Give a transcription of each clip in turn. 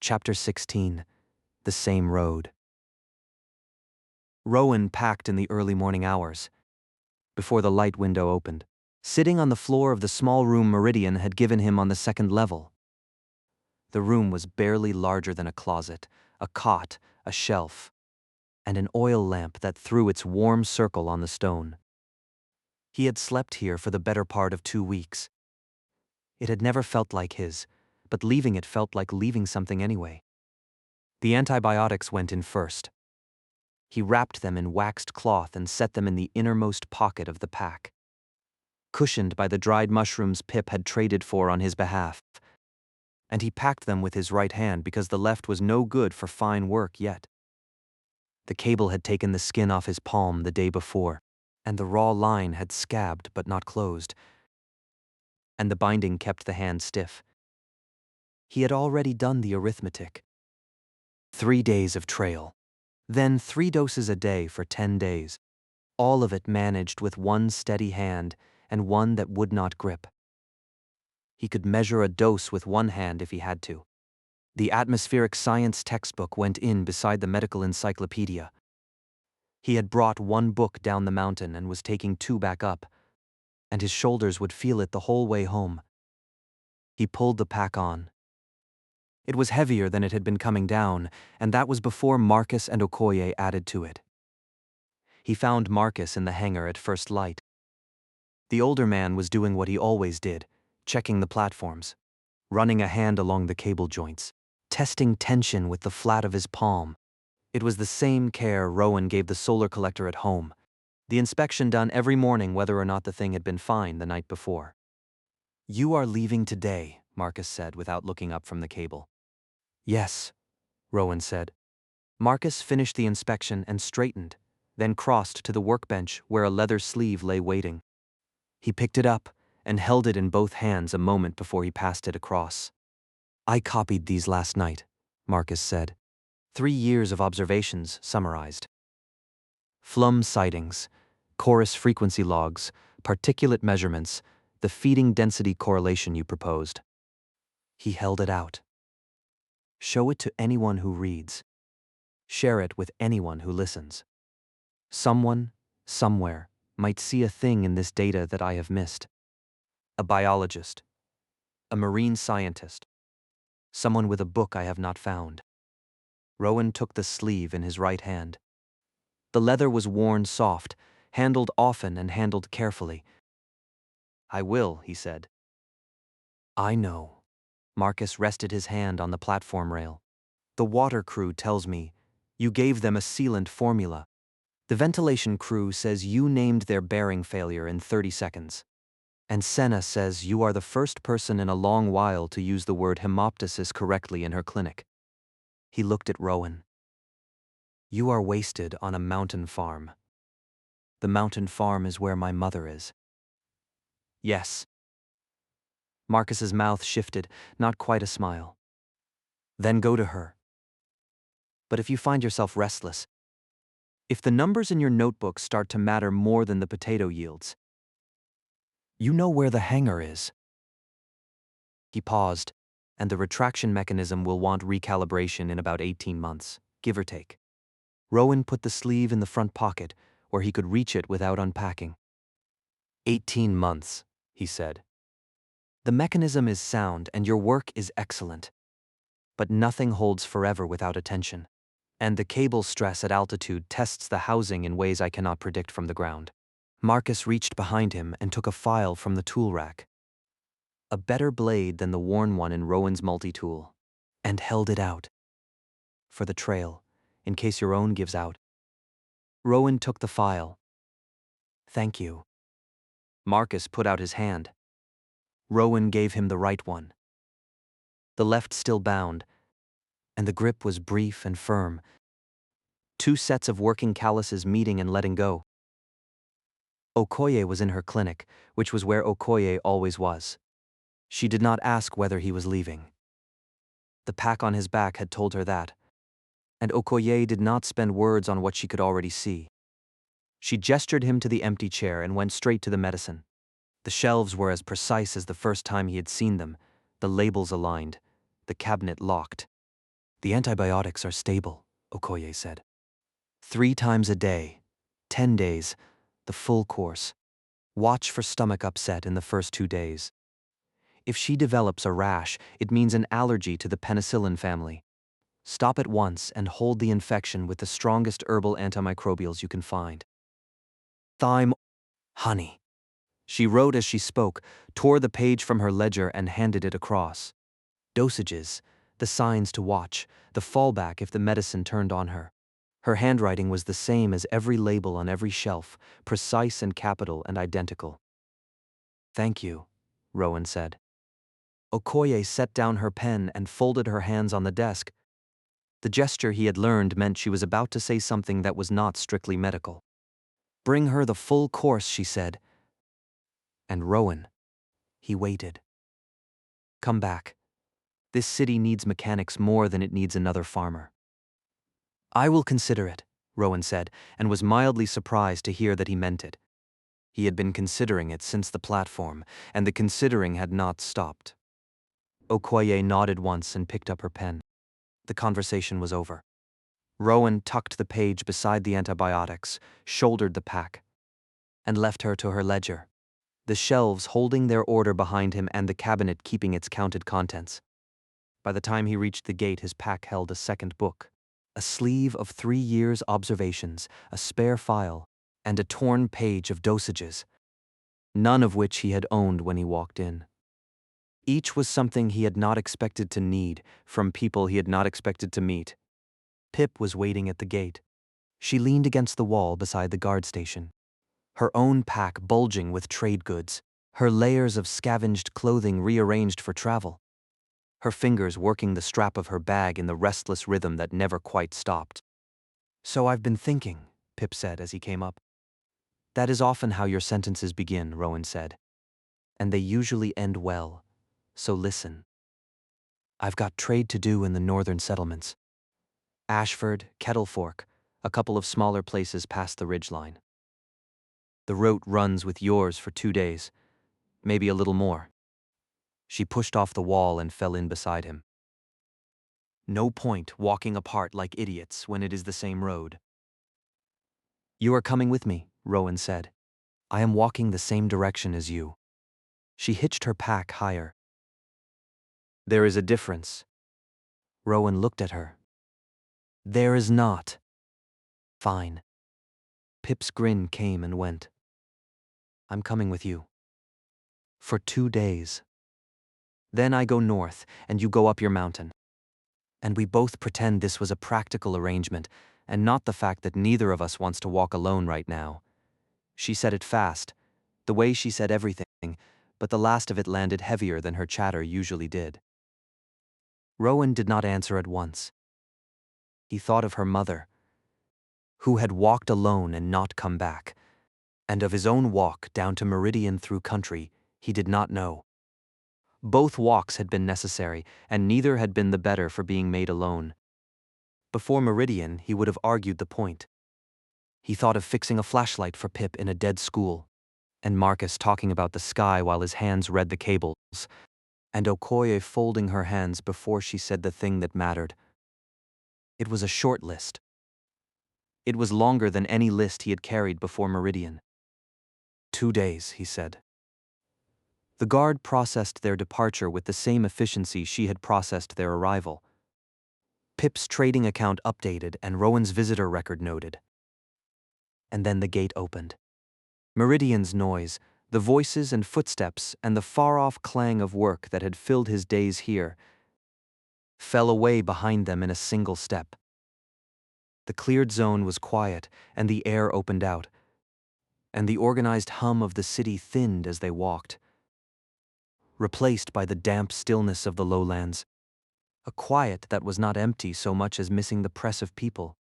Chapter 16. The Same Road. Rowan packed in the early morning hours, before the light window opened, sitting on the floor of the small room Meridian had given him on the second level. The room was barely larger than a closet, a cot, a shelf, and an oil lamp that threw its warm circle on the stone. He had slept here for the better part of 2 weeks. It had never felt like his, but leaving it felt like leaving something anyway. The antibiotics went in first. He wrapped them in waxed cloth and set them in the innermost pocket of the pack, cushioned by the dried mushrooms Pip had traded for on his behalf. And he packed them with his right hand because the left was no good for fine work yet. The cable had taken the skin off his palm the day before, and the raw line had scabbed but not closed, and the binding kept the hand stiff. He had already done the arithmetic. 3 days of trail, then 3 doses a day for 10 days, all of it managed with one steady hand and one that would not grip. He could measure a dose with one hand if he had to. The atmospheric science textbook went in beside the medical encyclopedia. He had brought 1 book down the mountain and was taking 2 back up, and his shoulders would feel it the whole way home. He pulled the pack on. It was heavier than it had been coming down, and that was before Marcus and Okoye added to it. He found Marcus in the hangar at first light. The older man was doing what he always did, checking the platforms, running a hand along the cable joints, testing tension with the flat of his palm. It was the same care Rowan gave the solar collector at home, the inspection done every morning whether or not the thing had been fine the night before. "You are leaving today," Marcus said without looking up from the cable. "Yes," Rowan said. Marcus finished the inspection and straightened, then crossed to the workbench where a leather sleeve lay waiting. He picked it up and held it in both hands a moment before he passed it across. "I copied these last night," Marcus said. 3 years of observations summarized. Flum sightings, chorus frequency logs, particulate measurements, the feeding density correlation you proposed. He held it out. "Show it to anyone who reads. Share it with anyone who listens. Someone, somewhere, might see a thing in this data that I have missed. A biologist, a marine scientist, someone with a book I have not found." Rowan took the sleeve in his right hand. The leather was worn soft, handled often and handled carefully. "I will," he said. "I know." Marcus rested his hand on the platform rail. "The water crew tells me you gave them a sealant formula. The ventilation crew says you named their bearing failure in 30 seconds. And Senna says you are the first person in a long while to use the word hemoptysis correctly in her clinic." He looked at Rowan. "You are wasted on a mountain farm. The mountain farm is where my mother is." "Yes." Marcus's mouth shifted, not quite a smile. "Then go to her. But if you find yourself restless, if the numbers in your notebook start to matter more than the potato yields, you know where the hangar is." He paused, and the retraction mechanism will want recalibration in about 18 months, give or take. Rowan put the sleeve in the front pocket, where he could reach it without unpacking. 18 months, he said. "The mechanism is sound and your work is excellent. But nothing holds forever without attention. And the cable stress at altitude tests the housing in ways I cannot predict from the ground." Marcus reached behind him and took a file from the tool rack. A better blade than the worn one in Rowan's multi-tool, and held it out. "For the trail, in case your own gives out." Rowan took the file. "Thank you." Marcus put out his hand. Rowan gave him the right one. The left still bound, and the grip was brief and firm. 2 sets of working calluses meeting and letting go. Okoye was in her clinic, which was where Okoye always was. She did not ask whether he was leaving. The pack on his back had told her that, and Okoye did not spend words on what she could already see. She gestured him to the empty chair and went straight to the medicine. The shelves were as precise as the first time he had seen them, the labels aligned, the cabinet locked. The antibiotics are stable, Okoye said. 3 times a day, 10 days, the full course. Watch for stomach upset in the first 2 days. If she develops a rash, it means an allergy to the penicillin family. Stop at once and hold the infection with the strongest herbal antimicrobials you can find. Thyme, honey. She wrote as she spoke, tore the page from her ledger and handed it across. Dosages, the signs to watch, the fallback if the medicine turned on her. Her handwriting was the same as every label on every shelf, precise and capital and identical. Thank you, Rowan said. Okoye set down her pen and folded her hands on the desk. The gesture he had learned meant she was about to say something that was not strictly medical. Bring her the full course, she said. And Rowan. He waited. Come back. This city needs mechanics more than it needs another farmer. I will consider it, Rowan said, and was mildly surprised to hear that he meant it. He had been considering it since the platform, and the considering had not stopped. Okoye nodded once and picked up her pen. The conversation was over. Rowan tucked the page beside the antibiotics, shouldered the pack, and left her to her ledger, the shelves holding their order behind him and the cabinet keeping its counted contents. By the time he reached the gate, his pack held a second book, a sleeve of 3 years' observations, a spare file, and a torn page of dosages, none of which he had owned when he walked in. Each was something he had not expected to need, from people he had not expected to meet. Pip was waiting at the gate. She leaned against the wall beside the guard station, her own pack bulging with trade goods, her layers of scavenged clothing rearranged for travel, her fingers working the strap of her bag in the restless rhythm that never quite stopped. So I've been thinking, Pip said as he came up. That is often how your sentences begin, Rowan said. And they usually end well. So listen. I've got trade to do in the northern settlements. Ashford, Kettle Fork, a couple of smaller places past the ridgeline. The route runs with yours for 2 days, maybe a little more. She pushed off the wall and fell in beside him. No point walking apart like idiots when it is the same road. You are coming with me, Rowan said. I am walking the same direction as you. She hitched her pack higher. There is a difference. Rowan looked at her. There is not. Fine. Pip's grin came and went. I'm coming with you. For 2 days. Then I go north, and you go up your mountain. And we both pretend this was a practical arrangement, and not the fact that neither of us wants to walk alone right now. She said it fast, the way she said everything, but the last of it landed heavier than her chatter usually did. Rowan did not answer at once. He thought of her mother, who had walked alone and not come back, and of his own walk down to Meridian through country he did not know. Both walks had been necessary, and neither had been the better for being made alone. Before Meridian, he would have argued the point. He thought of fixing a flashlight for Pip in a dead school, and Marcus talking about the sky while his hands read the cables, and Okoye folding her hands before she said the thing that mattered. It was a short list. It was longer than any list he had carried before Meridian. 2 days, he said. The guard processed their departure with the same efficiency she had processed their arrival. Pip's trading account updated and Rowan's visitor record noted. And then the gate opened. Meridian's noise, the voices and footsteps and the far-off clang of work that had filled his days here, fell away behind them in a single step. The cleared zone was quiet, and the air opened out, and the organized hum of the city thinned as they walked, replaced by the damp stillness of the lowlands, a quiet that was not empty so much as missing the press of people.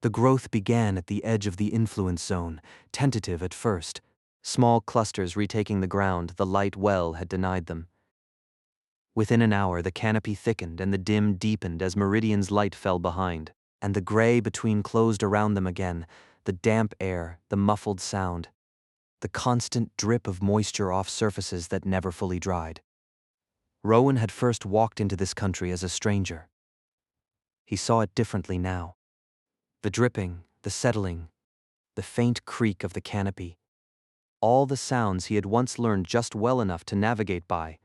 The growth began at the edge of the influence zone, tentative at first, small clusters retaking the ground the light well had denied them. Within an hour the canopy thickened and the dim deepened as Meridian's light fell behind, and the gray between closed around them again, the damp air, the muffled sound, the constant drip of moisture off surfaces that never fully dried. Rowan had first walked into this country as a stranger. He saw it differently now. The dripping, the settling, the faint creak of the canopy. All the sounds he had once learned just well enough to navigate by.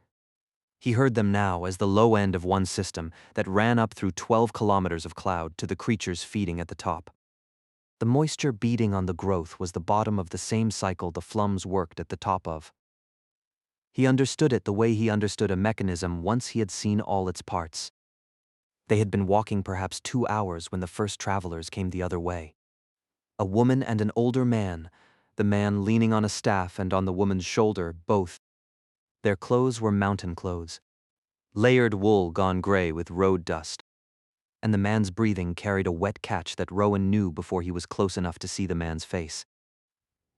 He heard them now as the low end of one system that ran up through 12 kilometers of cloud to the creatures feeding at the top. The moisture beading on the growth was the bottom of the same cycle the flums worked at the top of. He understood it the way he understood a mechanism once he had seen all its parts. They had been walking perhaps 2 hours when the first travelers came the other way. A woman and an older man, the man leaning on a staff and on the woman's shoulder, both. Their clothes were mountain clothes. Layered wool gone gray with road dust. And the man's breathing carried a wet catch that Rowan knew before he was close enough to see the man's face.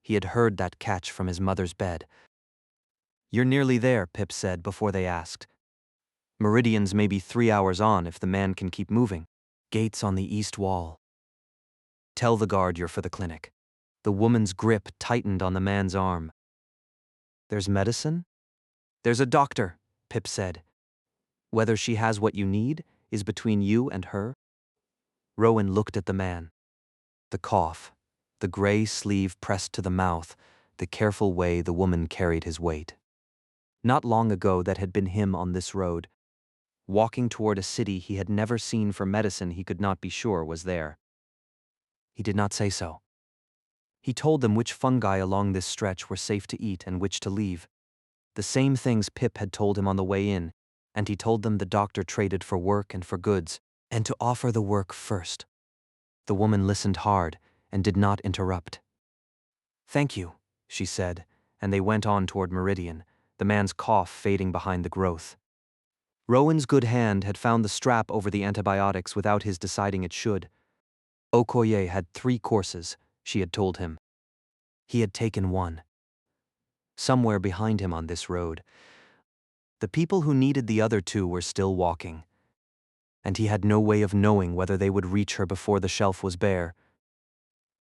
He had heard that catch from his mother's bed. "You're nearly there," Pip said before they asked. "Meridian's maybe 3 hours on if the man can keep moving. Gates on the east wall. Tell the guard you're for the clinic." The woman's grip tightened on the man's arm. "There's medicine?" "There's a doctor," Pip said. "Whether she has what you need is between you and her." Rowan looked at the man. The cough, the gray sleeve pressed to the mouth, the careful way the woman carried his weight. Not long ago that had been him on this road, walking toward a city he had never seen for medicine he could not be sure was there. He did not say so. He told them which fungi along this stretch were safe to eat and which to leave. The same things Pip had told him on the way in, and he told them the doctor traded for work and for goods, and to offer the work first. The woman listened hard and did not interrupt. "Thank you," she said, and they went on toward Meridian, the man's cough fading behind the growth. Rowan's good hand had found the strap over the antibiotics without his deciding it should. Okoye had 3 courses, she had told him. He had taken 1. Somewhere behind him on this road, the people who needed the other 2 were still walking. And he had no way of knowing whether they would reach her before the shelf was bare.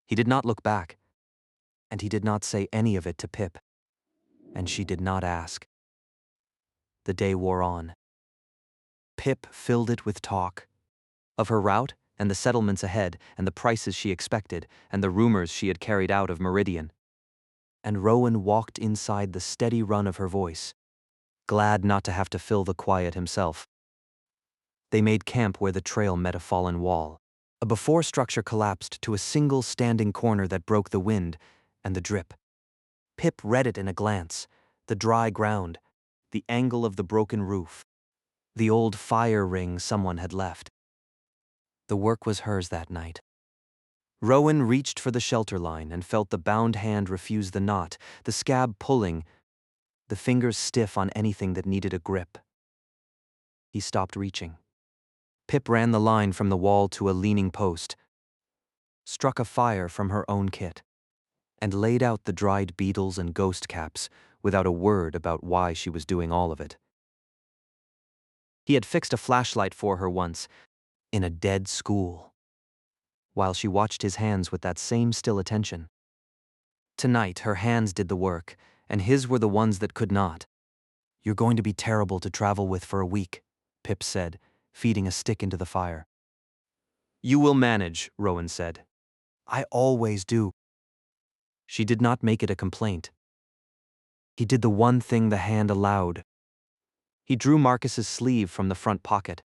He did not look back, and he did not say any of it to Pip, and she did not ask. The day wore on. Pip filled it with talk. Of her route, and the settlements ahead, and the prices she expected, and the rumors she had carried out of Meridian. And Rowan walked inside the steady run of her voice, glad not to have to fill the quiet himself. They made camp where the trail met a fallen wall. A before structure collapsed to a single standing corner that broke the wind and the drip. Pip read it in a glance, the dry ground, the angle of the broken roof, the old fire ring someone had left. The work was hers that night. Rowan reached for the shelter line and felt the bound hand refuse the knot, the scab pulling, the fingers stiff on anything that needed a grip. He stopped reaching. Pip ran the line from the wall to a leaning post, struck a fire from her own kit, and laid out the dried beetles and ghost caps without a word about why she was doing all of it. He had fixed a flashlight for her once, in a dead school, while she watched his hands with that same still attention. Tonight, her hands did the work, and his were the ones that could not. "You're going to be terrible to travel with for a week," Pip said, feeding a stick into the fire. "You will manage," Rowan said. "I always do." She did not make it a complaint. He did the one thing the hand allowed. He drew Marcus's sleeve from the front pocket,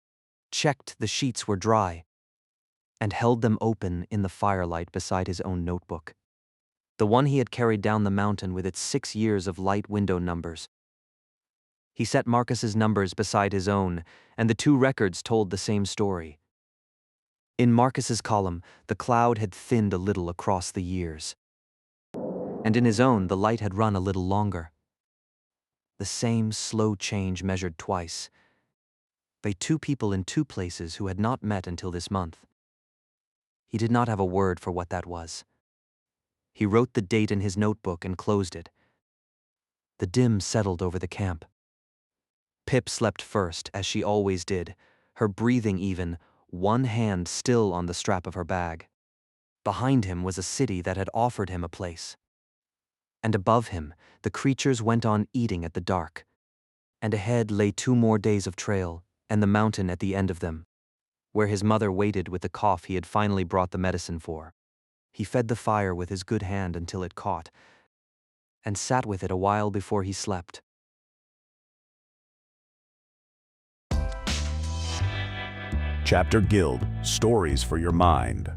checked the sheets were dry, and held them open in the firelight beside his own notebook. The one he had carried down the mountain with its 6 years of light window numbers. He set Marcus's numbers beside his own, and the 2 records told the same story. In Marcus's column, the cloud had thinned a little across the years. And in his own, the light had run a little longer. The same slow change measured twice, by 2 people in 2 places who had not met until this month. He did not have a word for what that was. He wrote the date in his notebook and closed it. The dim settled over the camp. Pip slept first, as she always did, her breathing even, one hand still on the strap of her bag. Behind him was a city that had offered him a place. And above him, the creatures went on eating at the dark. And ahead lay 2 more days of trail, and the mountain at the end of them, where his mother waited with the cough he had finally brought the medicine for. He fed the fire with his good hand until it caught, and sat with it a while before he slept. Chapter Guild, Stories for Your Mind.